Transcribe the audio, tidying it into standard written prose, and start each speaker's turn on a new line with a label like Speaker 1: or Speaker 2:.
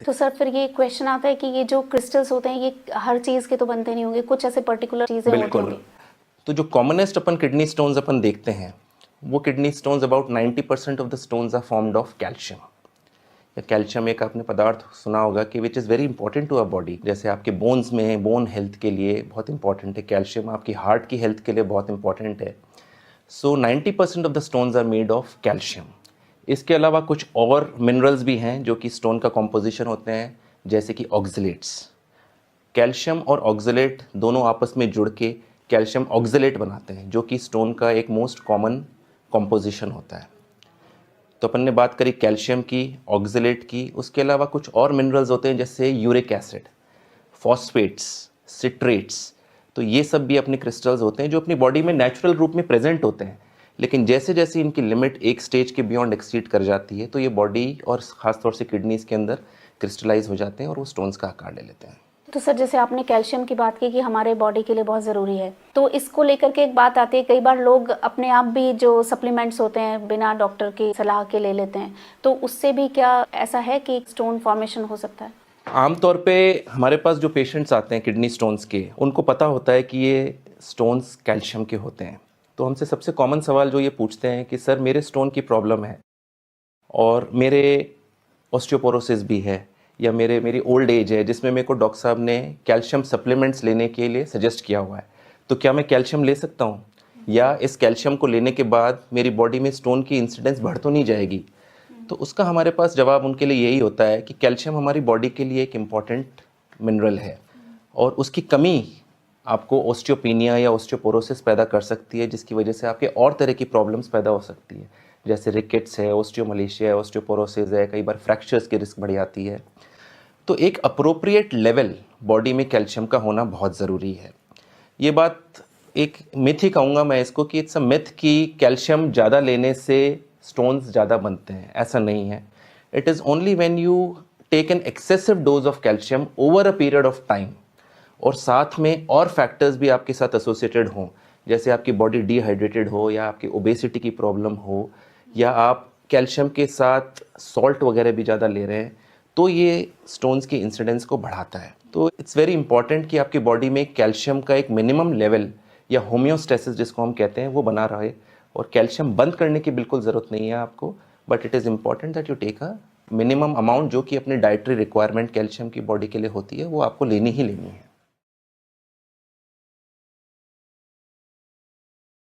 Speaker 1: तो सर फिर ये क्वेश्चन आता है कि ये जो क्रिस्टल्स होते हैं ये हर चीज़ के तो बनते नहीं होंगे, कुछ ऐसे पर्टिकुलर चीज़ें होती
Speaker 2: बिल्कुल।
Speaker 1: होंगी।
Speaker 2: तो जो कॉमनेस्ट अपन किडनी स्टोन्स अपन देखते हैं वो kidney stones about 90% of the stones are formed of calcium. या कैल्शियम एक आपने पदार्थ सुना होगा कि which is very important to our body. जैसे आपके बोन्स में बोन हेल्थ के लिए बहुत इंपॉर्टेंट है कैल्शियम, आपकी हार्ट की हेल्थ के लिए बहुत इंपॉर्टेंट है। So 90% of the stones are made of calcium. इसके अलावा कुछ और मिनरल्स भी हैं जो कि स्टोन का कॉम्पोजिशन होते हैं, जैसे कि ऑक्सलेट्स। कैल्शियम और ऑक्सलेट दोनों आपस में जुड़ के कैल्शियम ऑक्सलेट बनाते हैं, जो कि स्टोन का एक मोस्ट कॉमन कॉम्पोजिशन होता है। तो अपन ने बात करी कैल्शियम की, ऑक्सलेट की। उसके अलावा कुछ और मिनरल्स होते हैं जैसे यूरिक एसिड, फॉस्फेट्स, सिट्रेट्स। तो ये सब भी अपने क्रिस्टल्स होते हैं जो अपनी बॉडी में नेचुरल रूप में प्रेजेंट होते हैं, लेकिन जैसे जैसे इनकी लिमिट एक स्टेज के बियॉन्ड एक्सीड कर जाती है तो ये बॉडी और ख़ासतौर से किडनीज के अंदर क्रिस्टलाइज हो जाते हैं और वो स्टोन्स का आकार ले लेते हैं।
Speaker 1: तो सर जैसे आपने कैल्शियम की बात की कि हमारे बॉडी के लिए बहुत ज़रूरी है, तो इसको लेकर के एक बात आती है, कई बार लोग अपने आप भी जो सप्लीमेंट्स होते हैं बिना डॉक्टर की सलाह के ले लेते हैं, तो उससे भी क्या ऐसा है कि स्टोन फॉर्मेशन हो सकता है?
Speaker 2: आमतौर पे हमारे पास जो पेशेंट्स आते हैं किडनी स्टोन्स के, उनको पता होता है कि ये स्टोन्स कैल्शियम के होते हैं। तो हमसे सबसे कॉमन सवाल जो ये पूछते हैं कि सर मेरे स्टोन की प्रॉब्लम है और मेरे ऑस्टियोपोरोसिस भी है, या मेरी ओल्ड एज है जिसमें मेरे को डॉक्टर साहब ने कैल्शियम सप्लीमेंट्स लेने के लिए सजेस्ट किया हुआ है, तो क्या मैं कैल्शियम ले सकता हूँ? या इस कैल्शियम को लेने के बाद मेरी बॉडी में स्टोन की इंसिडेंस बढ़ तो नहीं जाएगी? तो उसका हमारे पास जवाब उनके लिए यही होता है कि कैल्शियम हमारी बॉडी के लिए एक इम्पॉर्टेंट मिनरल है और उसकी कमी आपको ऑस्टियोपेनिया या ऑस्टियोपोरोसिस पैदा कर सकती है, जिसकी वजह से आपके और तरह की प्रॉब्लम्स पैदा हो सकती है, जैसे रिकेट्स है, ऑस्टियोमलेशिया है, ऑस्टियोपोरोसिस है, कई बार फ्रैक्चर्स की रिस्क बढ़ जाती है। तो एक अप्रोप्रिएट लेवल बॉडी में कैल्शियम का होना बहुत ज़रूरी है। ये बात एक मिथ ही कहूँगा मैं इसको कि इट्स अ मिथ कि कैल्शियम ज़्यादा लेने से स्टोन्स ज़्यादा बनते हैं, ऐसा नहीं है। It is only when you take an excessive dose of calcium over a period of time और साथ में और फैक्टर्स भी आपके साथ एसोसिएटेड हों, जैसे आपकी बॉडी डिहाइड्रेटेड हो या आपकी ओबेसिटी की प्रॉब्लम हो या आप कैल्शियम के साथ सॉल्ट वगैरह भी ज़्यादा ले रहे हैं, तो ये स्टोन्स की इंसिडेंस को बढ़ाता है। तो इट्स वेरी इंपॉर्टेंट कि आपकी बॉडी में कैल्शियम का एक मिनिमम लेवल या होम्योस्टेसिस जिसको हम कहते हैं वो बना रहे, और कैल्शियम बंद करने की बिल्कुल ज़रूरत नहीं है आपको, but it is important that you take a minimum amount जो कि अपने डाइटरी रिक्वायरमेंट कैल्शियम की बॉडी के लिए होती है वो आपको लेनी ही लेनी है।